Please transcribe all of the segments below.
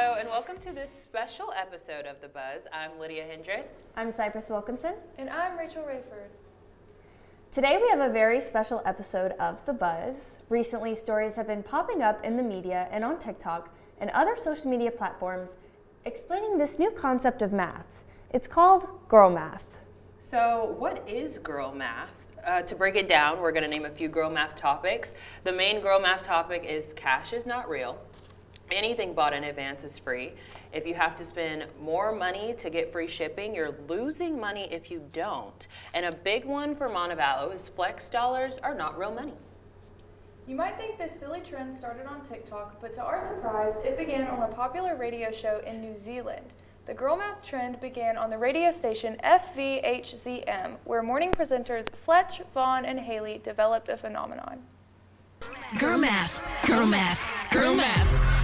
Hello and welcome to this special episode of The Buzz. I'm Lydia Hendrith. I'm Cypress Wilkinson. And I'm Rachel Rayford. Today we have a very special episode of The Buzz. Recently, stories have been popping up in the media and on TikTok and other social media platforms explaining this new concept of math. It's called girl math. So what is girl math? To break it down, we're going to name a few girl math topics. The main girl math topic is cash is not real. Anything bought in advance is free. If you have to spend more money to get free shipping, you're losing money if you don't. And a big one for Montevallo is flex dollars are not real money. You might think this silly trend started on TikTok, but to our surprise, it began on a popular radio show in New Zealand. The girl math trend began on the radio station FVHZM, where morning presenters Fletch, Vaughn, and Haley developed a phenomenon. Girl math, girl math, girl math.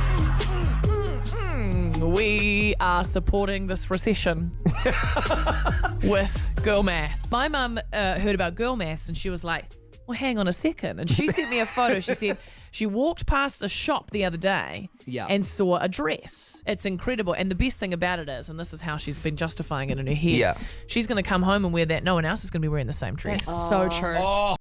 We are supporting this recession with girl math. My mum heard about girl maths and she was like, well, hang on a second. And she sent me a photo. She said she walked past a shop the other day and saw a dress. It's incredible. And the best thing about it is, and this is how she's been justifying it in her head, she's going to come home and wear that. No one else is going to be wearing the same dress. That's so true.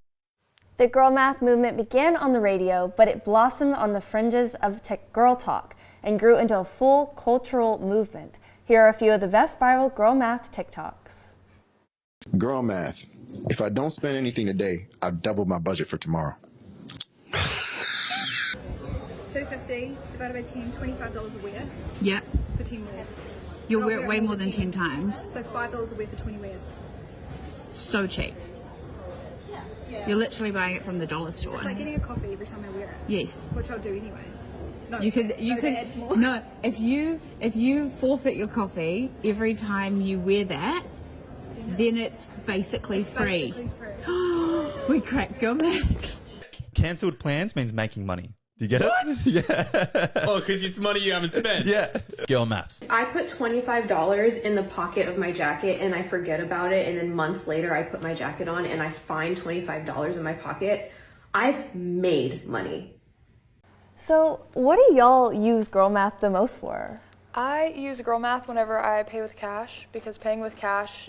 The girl math movement began on the radio, but it blossomed on the fringes of girl talk and grew into a full cultural movement. Here are a few of the best viral girl math TikToks. Girl math. If I don't spend anything today, I've doubled my budget for tomorrow. $250 divided by 10, $25 a wear. Yep. For 10 wears. You'll wear it way more than 10 times. So $5 a wear for 20 wears. So cheap. Yeah. You're literally buying it from the dollar store. It's like getting a coffee every time I wear it. Yes. Which I'll do anyway. No, You could adds more. no, if you forfeit your coffee every time you wear that, then it's basically free. Basically free. We cracked girl math. Cancelled plans means making money. Do you get it? Yeah. Oh, because it's money you haven't spent. Yeah. Girl maths. I put $25 in the pocket of my jacket and I forget about it, and then months later I put my jacket on and I find $25 in my pocket. I've made money. So what do y'all use girl math the most for? I use girl math whenever I pay with cash, because paying with cash,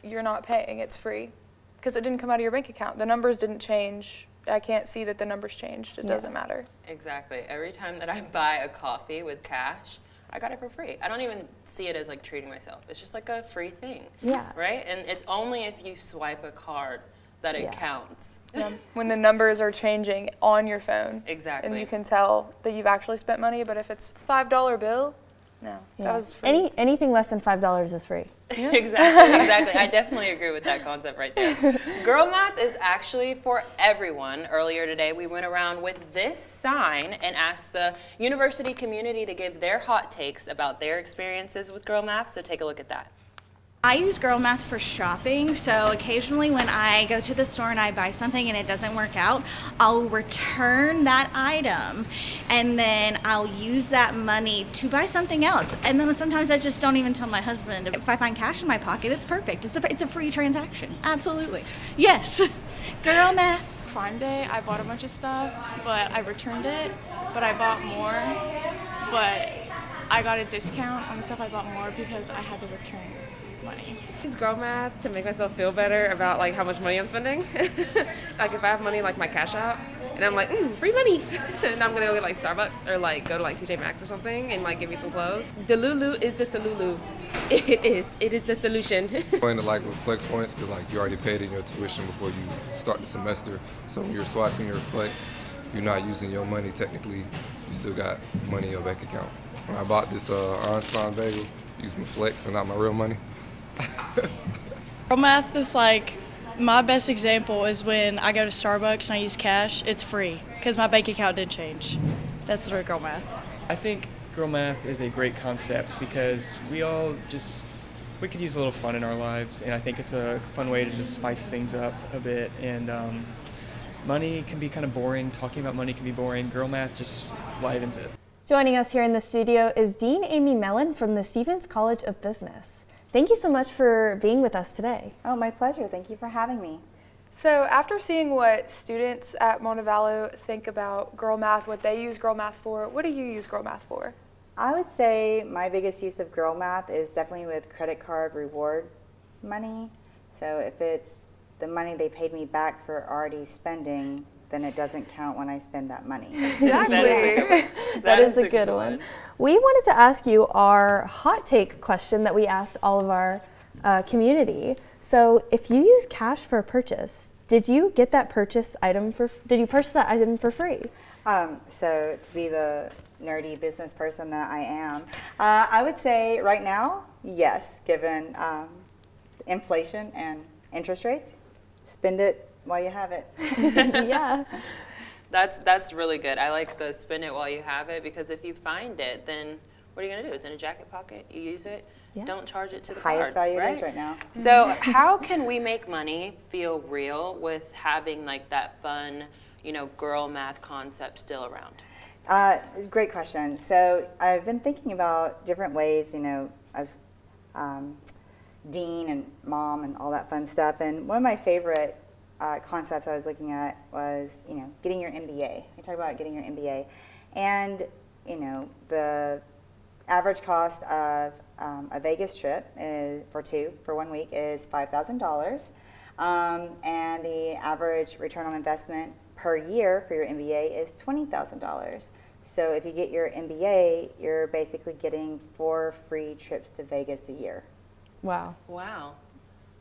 you're not paying, it's free. Because it didn't come out of your bank account. The numbers didn't change. I can't see that the numbers changed. It doesn't matter. Exactly. Every time that I buy a coffee with cash, I got it for free. I don't even see it as like treating myself. It's just like a free thing. Yeah. Right? And it's only if you swipe a card that it counts. Yeah. When the numbers are changing on your phone. Exactly. And you can tell that you've actually spent money, but if it's $5 bill, no, that was free. Anything less than $5 is free. Exactly. I definitely agree with that concept right there. Girl math is actually for everyone. Earlier today, we went around with this sign and asked the university community to give their hot takes about their experiences with girl math. So take a look at that. I use girl math for shopping, so occasionally when I go to the store and I buy something and it doesn't work out, I'll return that item and then I'll use that money to buy something else. And then sometimes I just don't even tell my husband. If I find cash in my pocket, it's perfect. It's a free transaction. Absolutely. Yes. Girl math. Prime Day, I bought a bunch of stuff, but I returned it, but I bought more, but I got a discount on the stuff I bought more because I had to return money. I use girl math to make myself feel better about like how much money I'm spending. Like if I have money like my Cash App and I'm like, free money. And I'm gonna go get like Starbucks or like go to like TJ Maxx or something and like give me some clothes. Delulu is the Salulu. It is the solution. Going to like with Flex points because like you already paid in your tuition before you start the semester. So when you're swiping your Flex, you're not using your money technically. You still got money in your bank account. When I bought this Einstein bagel, I used my Flex and not my real money. Girl math is like, my best example is when I go to Starbucks and I use cash, it's free because my bank account didn't change. That's the girl math. I think girl math is a great concept because we could use a little fun in our lives, and I think it's a fun way to just spice things up a bit. And money can be kind of boring. Talking about money can be boring. Girl math just livens it. Joining us here in the studio is Dean Amy Mellon from the Stevens College of Business. Thank you so much for being with us today. Oh, my pleasure. Thank you for having me. So after seeing what students at Montevallo think about girl math, what they use girl math for, what do you use girl math for? I would say my biggest use of girl math is definitely with credit card reward money. So if it's the money they paid me back for already spending, then it doesn't count when I spend that money. Exactly. That is a good one. We wanted to ask you our hot take question that we asked all of our community. So if you use cash for a purchase, did you get that purchase item did you purchase that item for free? So to be the nerdy business person that I am, I would say right now, yes, given inflation and interest rates, spend it while you have it. Yeah. That's really good. I like the spend it while you have it, because if you find it, then what are you going to do? It's in a jacket pocket. You use it. Yeah. Don't charge it to the highest card, value right? it is right now. So how can we make money feel real with having like that fun, girl math concept still around? Great question. So I've been thinking about different ways, as dean and mom and all that fun stuff. And one of my favorite concepts I was looking at was, getting your MBA. I talk about getting your MBA. And, the average cost of a Vegas trip for 1 week is $5,000. And the average return on investment per year for your MBA is $20,000. So if you get your MBA, you're basically getting 4 free trips to Vegas a year. Wow. Wow.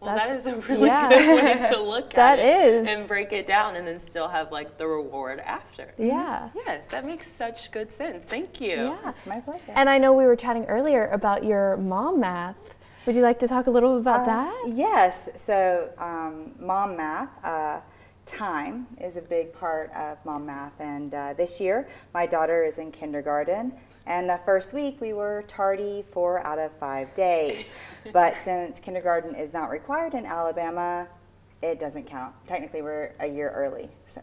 Well, that is a really good way to look That at it. is. And break it down and then still have like the reward after. Yeah. Yes, that makes such good sense. Thank you. Yeah. My pleasure. And I know we were chatting earlier about your mom math. Would you like to talk a little bit about that? Yes. So mom math, time is a big part of mom math. And this year, my daughter is in kindergarten. And the first week, we were tardy 4 out of 5 days. But since kindergarten is not required in Alabama, it doesn't count. Technically, we're a year early. So.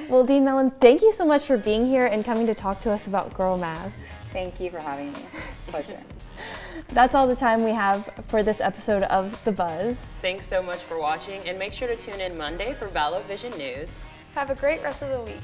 Well, Dean Mellon, thank you so much for being here and coming to talk to us about girl math. Thank you for having me. Pleasure. That's all the time we have for this episode of The Buzz. Thanks so much for watching, and make sure to tune in Monday for Vallow Vision News. Have a great rest of the week.